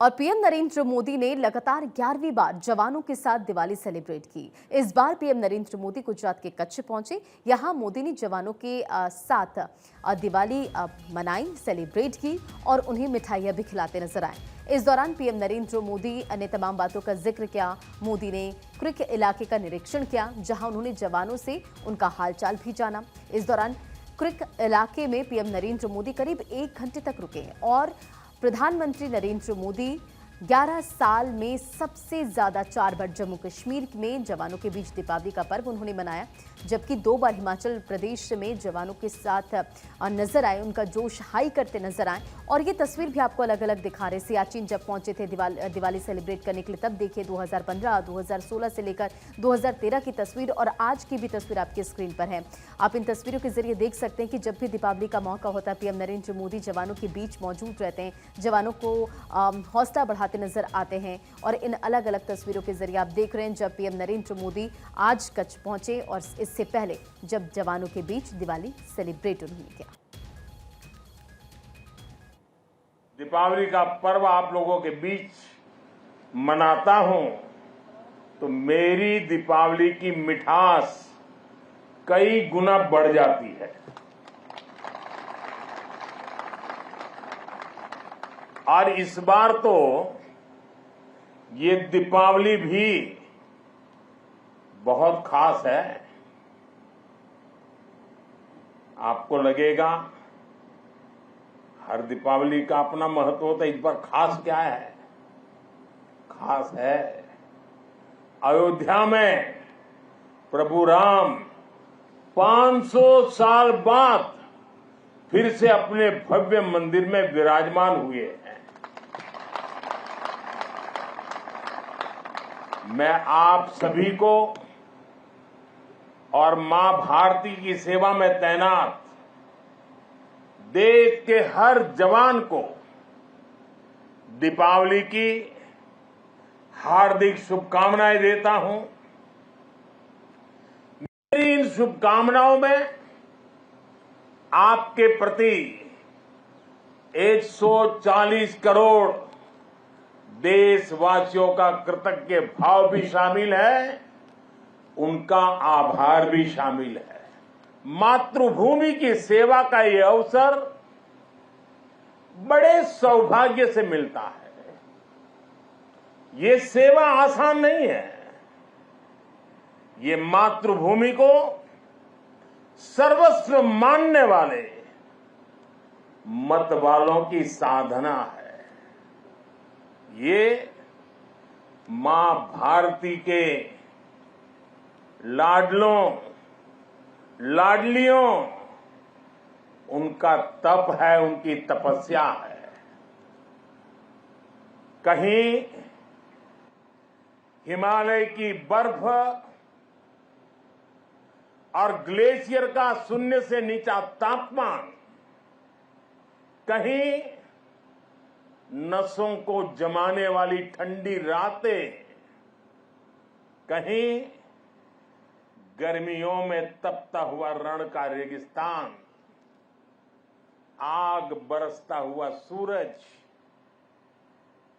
और पीएम नरेंद्र मोदी ने लगातार 11वीं बार जवानों के साथ दिवाली सेलिब्रेट की। इस बार पीएम नरेंद्र मोदी गुजरात के कच्छ पहुंचे। यहां मोदी ने जवानों के साथ दिवाली मनाई, सेलिब्रेट की और उन्हें मिठाइयां भी खिलाते नजर आए। इस दौरान पीएम नरेंद्र मोदी ने तमाम बातों का जिक्र किया। मोदी ने क्रिक इलाके का निरीक्षण किया, जहां उन्होंने जवानों से उनका हालचाल भी जाना। इस दौरान क्रिक इलाके में पीएम नरेंद्र मोदी करीब 1 घंटे तक रुके और प्रधानमंत्री नरेंद्र मोदी 11 साल में सबसे ज्यादा 4 बार जम्मू कश्मीर में जवानों के बीच दीपावली का पर्व उन्होंने मनाया, जबकि 2 बार हिमाचल प्रदेश में जवानों के साथ नजर आए, उनका जोश हाई करते नजर आए। और ये तस्वीर भी आपको अलग अलग दिखा रहे। सियाचिन जब पहुंचे थे दिवाली सेलिब्रेट करने के लिए, तब देखिए 2015, 2016 से लेकर 2013 की तस्वीर और आज की भी तस्वीर आपकी स्क्रीन पर है। आप इन तस्वीरों के जरिए देख सकते हैं कि जब भी दीपावली का मौका होता है, पीएम नरेंद्र मोदी जवानों के बीच मौजूद रहते हैं, जवानों को हौसला बढ़ाते नजर आते हैं। और इन अलग अलग तस्वीरों के जरिए आप देख रहे हैं जब पीएम नरेंद्र मोदी आज कच्छ पहुंचे और इससे पहले जब जवानों के बीच दिवाली सेलिब्रेट उन्होंने किया। दीपावली का पर्व आप लोगों के बीच मनाता हूं तो मेरी दीपावली की मिठास कई गुना बढ़ जाती है। और इस बार तो ये दीपावली भी बहुत खास है। आपको लगेगा हर दीपावली का अपना महत्व होता है, इस बार खास क्या है? खास है अयोध्या में प्रभु राम 500 साल बाद फिर से अपने भव्य मंदिर में विराजमान हुए हैं। मैं आप सभी को और मां भारती की सेवा में तैनात देश के हर जवान को दीपावली की हार्दिक शुभकामनाएं देता हूं। मेरी इन शुभकामनाओं में आपके प्रति 140 करोड़ देशवासियों का कृतज्ञ भाव भी शामिल है, उनका आभार भी शामिल है। मातृभूमि की सेवा का ये अवसर बड़े सौभाग्य से मिलता है। ये सेवा आसान नहीं है। ये मातृभूमि को सर्वस्व मानने वाले मत वालों की साधना है। ये मां भारती के लाडलों लाडलियों उनका तप है, उनकी तपस्या है। कहीं हिमालय की बर्फ और ग्लेशियर का 0 से नीचा तापमान, कहीं नसों को जमाने वाली ठंडी रातें, कहीं गर्मियों में तपता हुआ रण का रेगिस्तान, आग बरसता हुआ सूरज,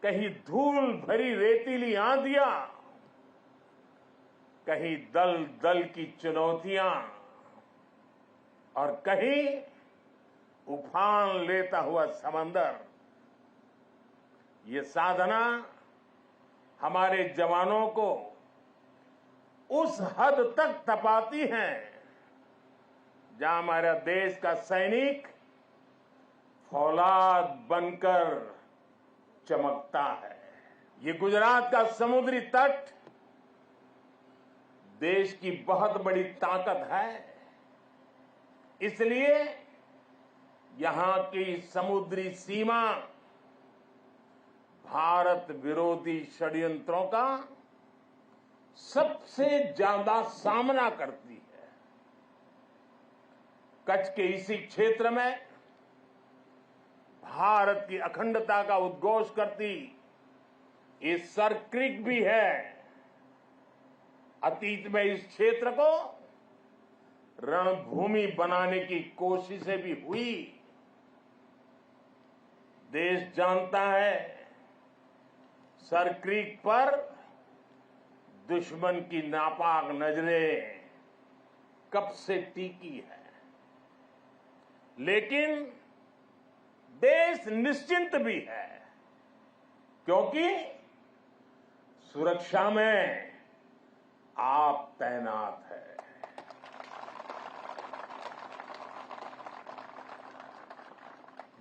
कहीं धूल भरी रेतीली आंधियां, कहीं दल दल की चुनौतियां और कहीं उफान लेता हुआ समंदर। ये साधना हमारे जवानों को उस हद तक तपाती हैं जहां हमारा देश का सैनिक फौलाद बनकर चमकता है। ये गुजरात का समुद्री तट देश की बहुत बड़ी ताकत है। इसलिए यहां की समुद्री सीमा भारत विरोधी षड्यंत्रों का सबसे ज्यादा सामना करती है। कच्छ के इसी क्षेत्र में भारत की अखंडता का उद्घोष करती ये सर क्रीक भी है। अतीत में इस क्षेत्र को रणभूमि बनाने की कोशिशें भी हुई। देश जानता है सर क्रीक पर दुश्मन की नापाक नजरें कब से टिकी है, लेकिन देश निश्चिंत भी है, क्योंकि सुरक्षा में आप तैनात है।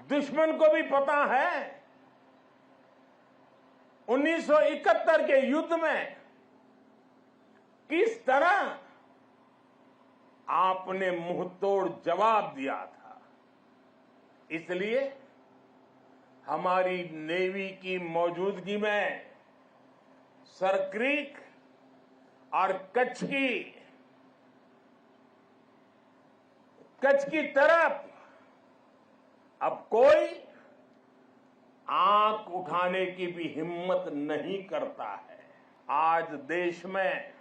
दुश्मन को भी पता है 1971 के युद्ध में किस तरह आपने मुंहतोड़ जवाब दिया था। इसलिए हमारी नेवी की मौजूदगी में सर क्रीक और कच्छ की तरफ अब कोई आंख उठाने की भी हिम्मत नहीं करता है। आज देश में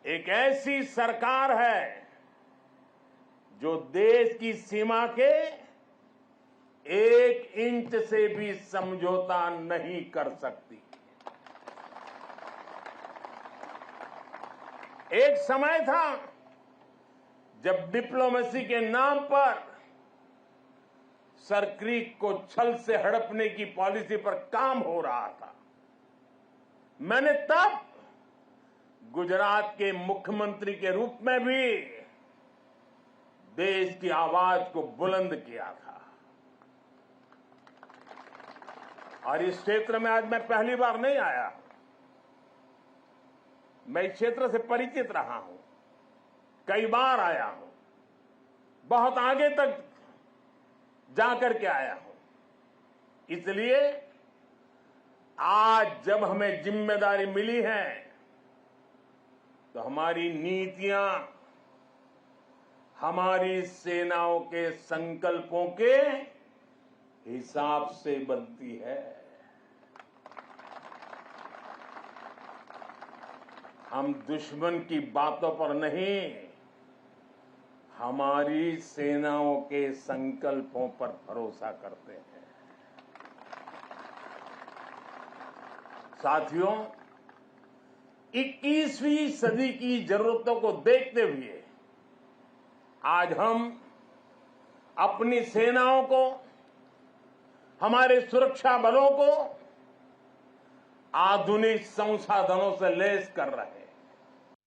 एक ऐसी सरकार है जो देश की सीमा के 1 इंच से भी समझौता नहीं कर सकती। एक समय था जब डिप्लोमेसी के नाम पर सर क्रीक को छल से हड़पने की पॉलिसी पर काम हो रहा था। मैंने तब गुजरात के मुख्यमंत्री के रूप में भी देश की आवाज को बुलंद किया था। और इस क्षेत्र में आज मैं पहली बार नहीं आया, मैं इस क्षेत्र से परिचित रहा हूं, कई बार आया हूं, बहुत आगे तक जाकर के आया हूं। इसलिए आज जब हमें जिम्मेदारी मिली है तो हमारी नीतियां हमारी सेनाओं के संकल्पों के हिसाब से बनती है। हम दुश्मन की बातों पर नहीं, हमारी सेनाओं के संकल्पों पर भरोसा करते हैं। साथियों, 21वीं सदी की जरूरतों को देखते हुए आज हम अपनी सेनाओं को, हमारे सुरक्षा बलों को आधुनिक संसाधनों से लैस कर रहे हैं।